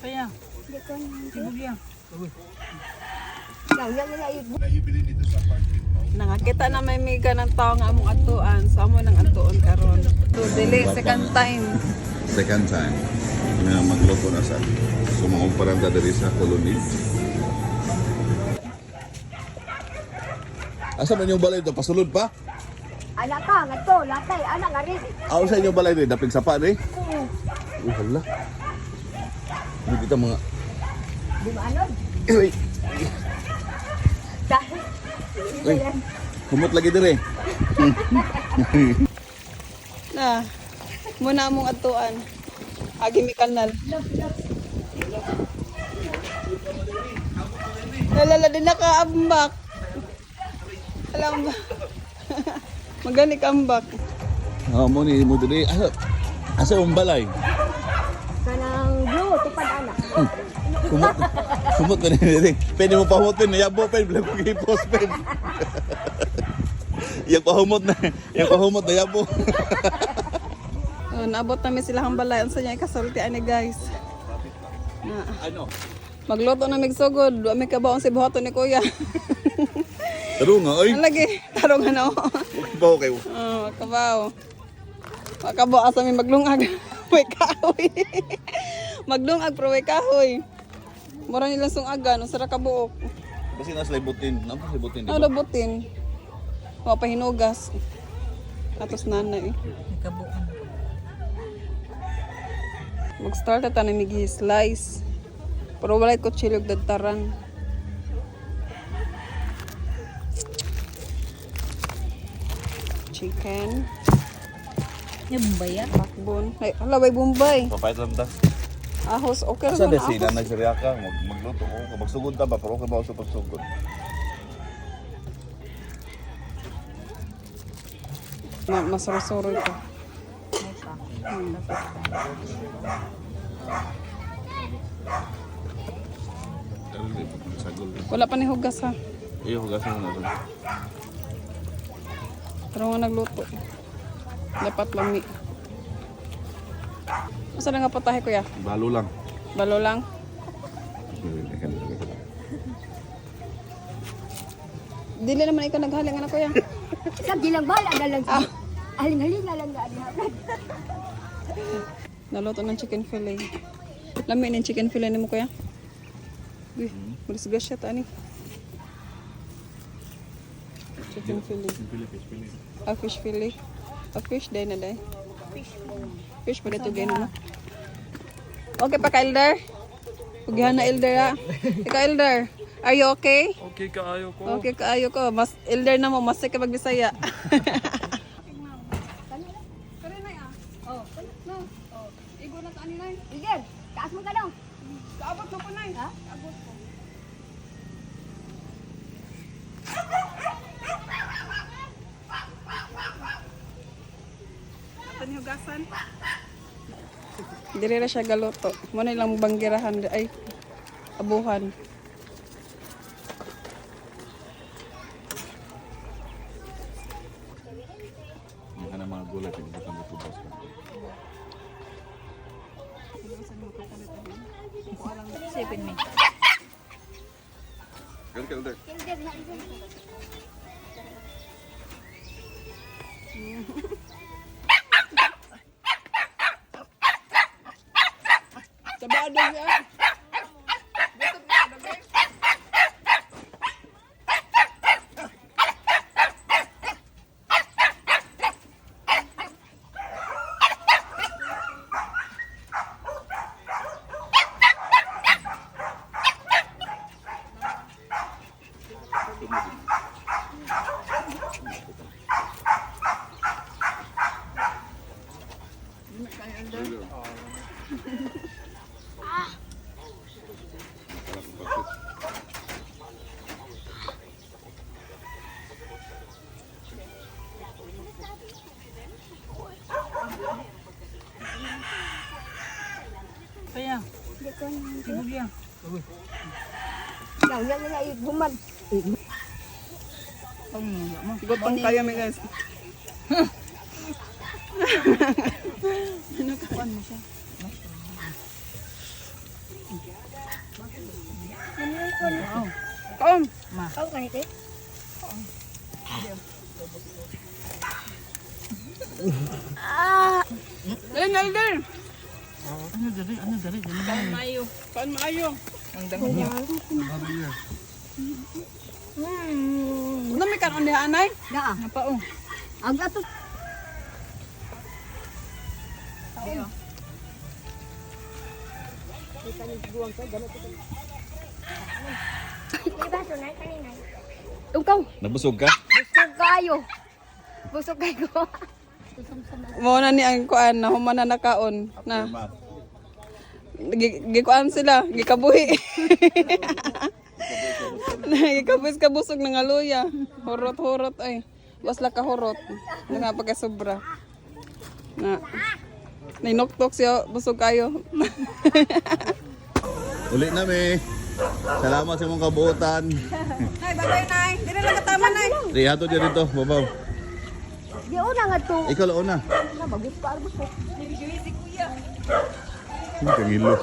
Kaya. Sibog yan. Nangakita na may miga ng tao nga among atuan. So amo nang atuon karon. So dili second time. Second time na magluto na sa sumukumparanda dari sa koloni. Asa man yung balay ito? Pasulod pa? Anak ka, nga to, latay, anak nga rin. Ako sa inyong balay ito, dapig sapa rin. Hala. Hindi kita mga... Di ba ano? Uy, Dahil, uy. Humot lagi dire. Na. Muna among atuan. Agi mi kanal. Lalala din nakaambak. Alam ba? Magani kambak. Mo ni mo dire. Asa yung balay? kanang blue, tupad anak. Humot na dire. Pwede mo pa humotin. Nayabo pa. Bilang ko i-post pa. Yung pahumot na. Yung pahumot na yabo. Naabot namin sila ang balay. Ang sanya ikasulti ani guys. Na. Ano? Magluto na migsugod. May kabaon si buhaton ni kuya. Taro nga, ay. Ang lagi. Tarong ano. Bawa kayo. Kabaw. Makabaw asa mi maglungag. Way kahoy. Maglungag pero way kahoy. Mura nilang sungagan. Ang sarap kabuok. Kasi nasa libutin. Nampas libutin, di Ano ba? dabutin? Mapahinugas. Atos nanay. Mag-start na tayo slice. Pero walay ko chilog dagtaran. Chicken. Yung Bombay yan. Bakbon. Ay, alaway Bombay. Papayat lang ta. Ahos. Okay Asa lang na sila ahos. nagsirya ka? Magluto ko. Magsugod ka ba? Pero okay ba ako sa pagsugod? Masarosoro ito. Wala pa ni hugas ha. Iyo, hugasin mo na ito. Pero nga nagluto. Dapat lami. Masa na nga patahe kuya? Balo lang. Balo lang. Dili naman ikaw naghaling na kuya. Sabi lang ba, ada lang. Aling-aling na lang nga. Naluto ng chicken fillet. Lami ng chicken fillet ni mo kuya? Uy, marisgas siya ta ni. Chicken fillet. Fish fillet. Fish day na day. Fish pa dito gano'n mo. Okay pa ka, Elder? Pugihan na, Elder, ha? Ikaw, Elder, are you okay? Okay kaayo ko. Okay, kaayo ko. Mas, Elder na mo, mas ka magbisaya. Igel, taas mo ka daw. Kaabot mo po, Nay. Ha? Kaabot mo. Ito ni hugasan. Dili na siya galuto. Muna ilang banggirahan. Ay, abuhan. Hindi ka na mga gulay. Pagbutan mo tubos ka. Sipin mo. Ganun ka, Elder. Sabado niya. Kaya. Sibog yan. Yang nga ibumad. Gotong kayo, may guys. Kaon. Kau kan itu? Dali na, Elder. Ano dari? Kaon maayo. Ang dami niya. Ano may kanon ni anay? Dah. Apa oh? Agak tu. Ikaw, Nabusog ka? busog kayo. Busog kayo. Mo na ni ang kuan na humana na kaon na. Gikuan sila, gikabuhi. Gikabus kabusog ng aluya. Horot ay. Wasla ka horot. Nga pagka sobra. Na. Ninoktok siya, busog kayo. Uli na me. Salamat sa mong kabuotan. Nay, babay nay. Dili lang katama nay. Rihato dyan dito, babaw. Di una nga to. Ikaw lang una. Na bagus pa busog. Sino kang ilo?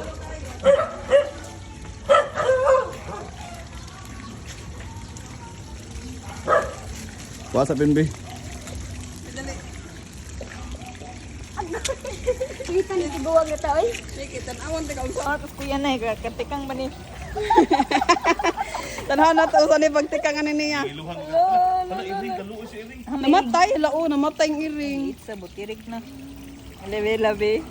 Wasa pinbi. Kita ni tibuwag na tao eh. Sige, tanawon taga unsa. Tapos kuya na, katikang ba ni? Tanaw na to sa ni pagtikang ani niya. Namatay, lao, namatay ang iring. Sa butirik na. Labi-labi.